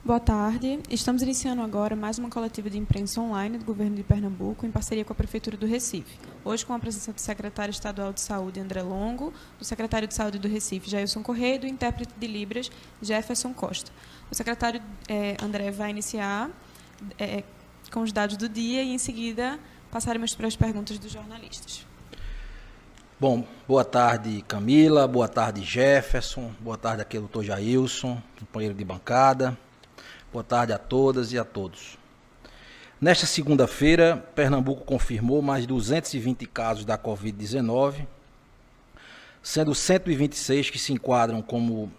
Boa tarde. Estamos iniciando agora mais uma coletiva de imprensa online do Governo de Pernambuco, em parceria com a Prefeitura do Recife. Hoje, com a presença do secretário estadual de Saúde, André Longo, do secretário de Saúde do Recife, Jailson Correia, e do intérprete de Libras, Jefferson Costa. O secretário André vai iniciar com os dados do dia e, em seguida, passaremos para as perguntas dos jornalistas. Bom, boa tarde, Camila, boa tarde, Jefferson, boa tarde aqui, doutor Jailson, companheiro de bancada. Boa tarde a todas e a todos. Nesta segunda-feira, Pernambuco confirmou mais 220 casos da Covid-19, sendo 126 que se enquadram como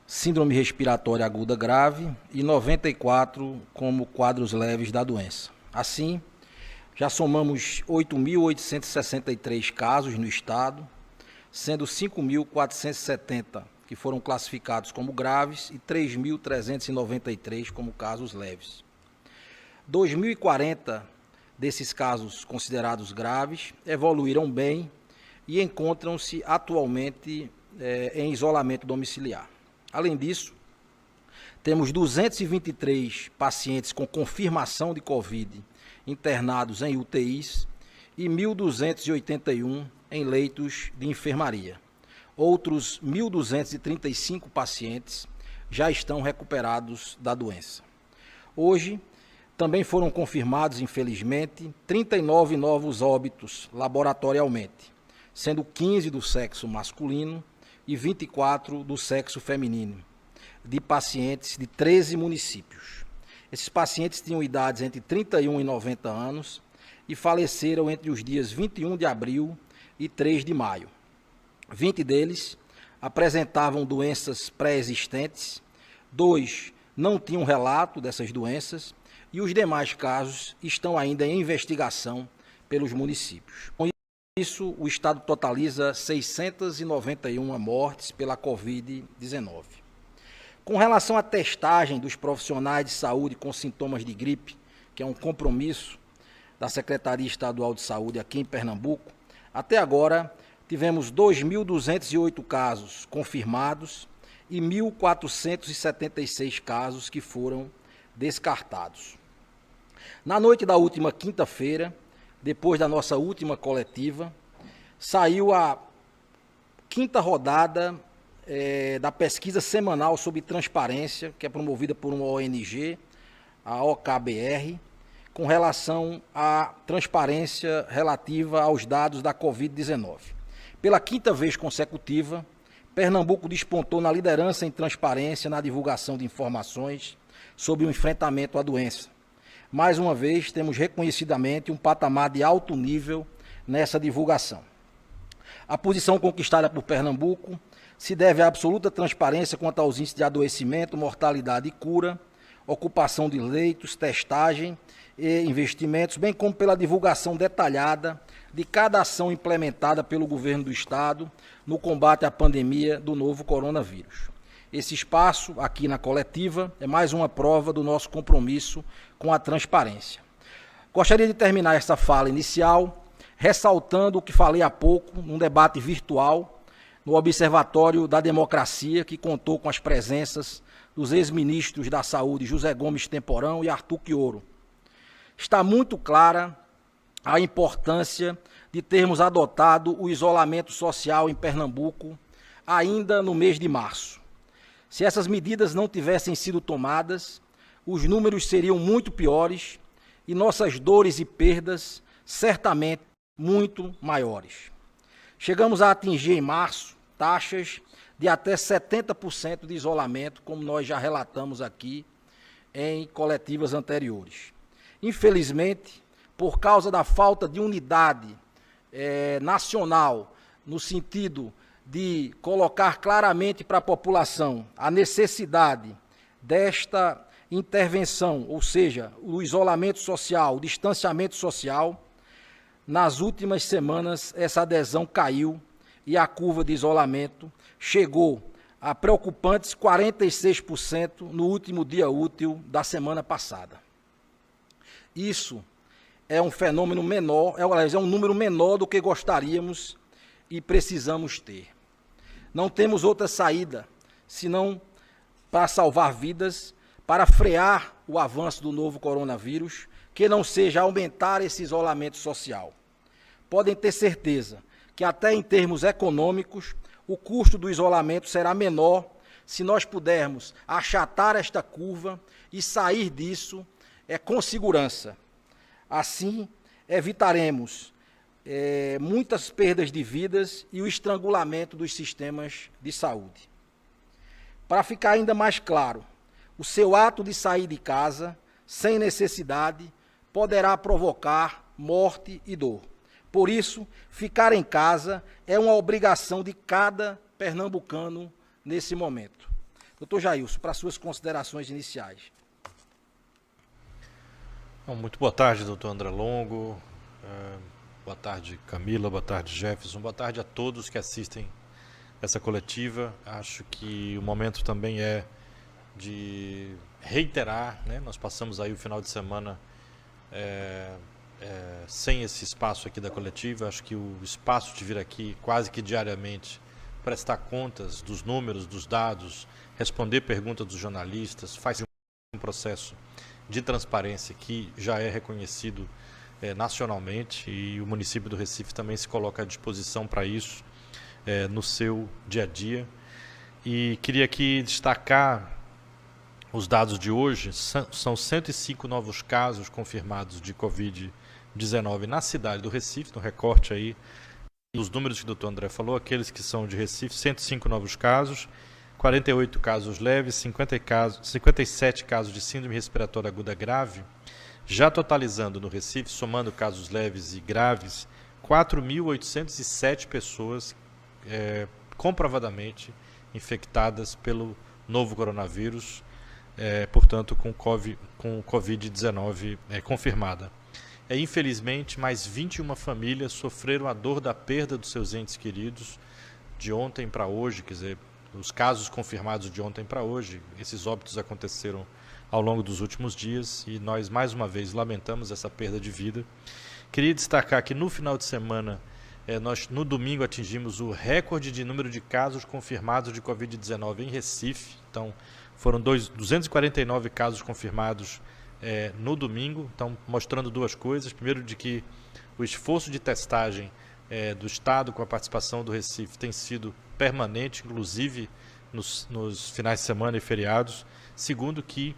síndrome respiratória aguda grave e 94 como quadros leves da doença. Assim, já somamos 8.863 casos no estado, sendo 5.470 que foram classificados como graves e 3.393 como casos leves. 2.040 desses casos considerados graves evoluíram bem e encontram-se atualmente em isolamento domiciliar. Além disso, temos 223 pacientes com confirmação de Covid internados em UTIs e 1.281 em leitos de enfermaria. Outros 1.235 pacientes já estão recuperados da doença. Hoje, também foram confirmados, infelizmente, 39 novos óbitos laboratorialmente, sendo 15 do sexo masculino e 24 do sexo feminino, de pacientes de 13 municípios. Esses pacientes tinham idades entre 31 e 90 anos e faleceram entre os dias 21 de abril e 3 de maio. 20 deles apresentavam doenças pré-existentes, 2 não tinham relato dessas doenças e os demais casos estão ainda em investigação pelos municípios. Com isso, o estado totaliza 691 mortes pela Covid-19. Com relação à testagem dos profissionais de saúde com sintomas de gripe, que é um compromisso da Secretaria Estadual de Saúde aqui em Pernambuco, até agora tivemos 2.208 casos confirmados e 1.476 casos que foram descartados. Na noite da última quinta-feira, depois da nossa última coletiva, saiu a quinta rodada da pesquisa semanal sobre transparência, que é promovida por uma ONG, a OKBR, com relação à transparência relativa aos dados da Covid-19. Pela quinta vez consecutiva, Pernambuco despontou na liderança em transparência na divulgação de informações sobre o enfrentamento à doença. Mais uma vez, temos reconhecidamente um patamar de alto nível nessa divulgação. A posição conquistada por Pernambuco se deve à absoluta transparência quanto aos índices de adoecimento, mortalidade e cura, ocupação de leitos, testagem e investimentos, bem como pela divulgação detalhada de cada ação implementada pelo governo do estado no combate à pandemia do novo coronavírus. Esse espaço aqui na coletiva é mais uma prova do nosso compromisso com a transparência. Gostaria de terminar essa fala inicial ressaltando o que falei há pouco num debate virtual no Observatório da Democracia, que contou com as presenças dos ex-ministros da Saúde José Gomes Temporão e Arthur Quioro. Está muito clara a importância de termos adotado o isolamento social em Pernambuco ainda no mês de março. Se essas medidas não tivessem sido tomadas, os números seriam muito piores e nossas dores e perdas certamente muito maiores. Chegamos a atingir em março taxas de até 70% de isolamento, como nós já relatamos aqui em coletivas anteriores. Infelizmente, por causa da falta de unidade nacional, no sentido de colocar claramente para a população a necessidade desta intervenção, ou seja, o isolamento social, o distanciamento social, nas últimas semanas essa adesão caiu e a curva de isolamento chegou a preocupantes 46% no último dia útil da semana passada. Isso é um fenômeno menor, é um número menor do que gostaríamos e precisamos ter. Não temos outra saída, senão para salvar vidas, para frear o avanço do novo coronavírus, que não seja aumentar esse isolamento social. Podem ter certeza que até em termos econômicos, o custo do isolamento será menor se nós pudermos achatar esta curva e sair disso com segurança. Assim, evitaremos muitas perdas de vidas e o estrangulamento dos sistemas de saúde. Para ficar ainda mais claro, o seu ato de sair de casa, sem necessidade, poderá provocar morte e dor. Por isso, ficar em casa é uma obrigação de cada pernambucano nesse momento. Doutor Jailson, para suas considerações iniciais. Muito boa tarde, doutor André Longo. Boa tarde, Camila. Boa tarde, Jefferson. Boa tarde a todos que assistem essa coletiva. Acho que o momento também é de reiterar, né? Nós passamos aí o final de semana sem esse espaço aqui da coletiva. Acho que o espaço de vir aqui quase que diariamente, prestar contas dos números, dos dados, responder perguntas dos jornalistas, faz um processo de transparência que já é reconhecido nacionalmente, e o município do Recife também se coloca à disposição para isso no seu dia a dia. E queria aqui destacar os dados de hoje. São 105 novos casos confirmados de Covid-19 na cidade do Recife, no recorte aí dos números que o doutor André falou, aqueles que são de Recife, 105 novos casos, 48 casos leves, 57 casos de síndrome respiratória aguda grave, já totalizando no Recife, somando casos leves e graves, 4.807 pessoas comprovadamente infectadas pelo novo coronavírus, portanto com Covid-19 confirmada. Infelizmente, mais 21 famílias sofreram a dor da perda dos seus entes queridos de ontem para hoje, quer dizer, os casos confirmados de ontem para hoje, esses óbitos aconteceram ao longo dos últimos dias e nós mais uma vez lamentamos essa perda de vida. Queria destacar que no final de semana, nós no domingo atingimos o recorde de número de casos confirmados de Covid-19 em Recife. Então foram 249 casos confirmados no domingo, então mostrando duas coisas. Primeiro, de que o esforço de testagem do Estado com a participação do Recife tem sido permanente, inclusive nos finais de semana e feriados. Segundo, que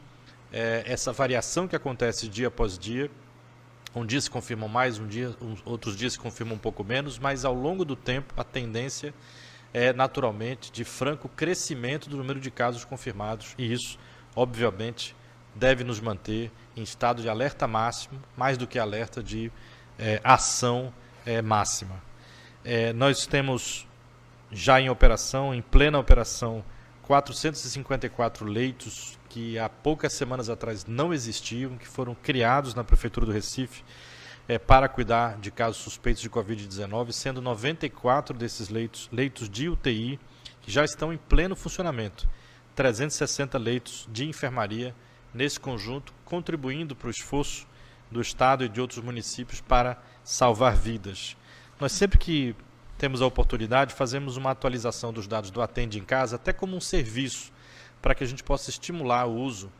essa variação que acontece dia após dia, um dia se confirmam mais, outros dias se confirmam um pouco menos, mas ao longo do tempo a tendência é naturalmente de franco crescimento do número de casos confirmados, e isso, obviamente, deve nos manter em estado de alerta máximo, mais do que alerta de ação máxima. Nós temos já em operação, em plena operação, 454 leitos que há poucas semanas atrás não existiam, que foram criados na Prefeitura do Recife para cuidar de casos suspeitos de Covid-19, sendo 94 desses leitos de UTI que já estão em pleno funcionamento, 360 leitos de enfermaria nesse conjunto, contribuindo para o esforço do Estado e de outros municípios para salvar vidas. Nós sempre que temos a oportunidade, fazemos uma atualização dos dados do Atende em Casa, até como um serviço, para que a gente possa estimular o uso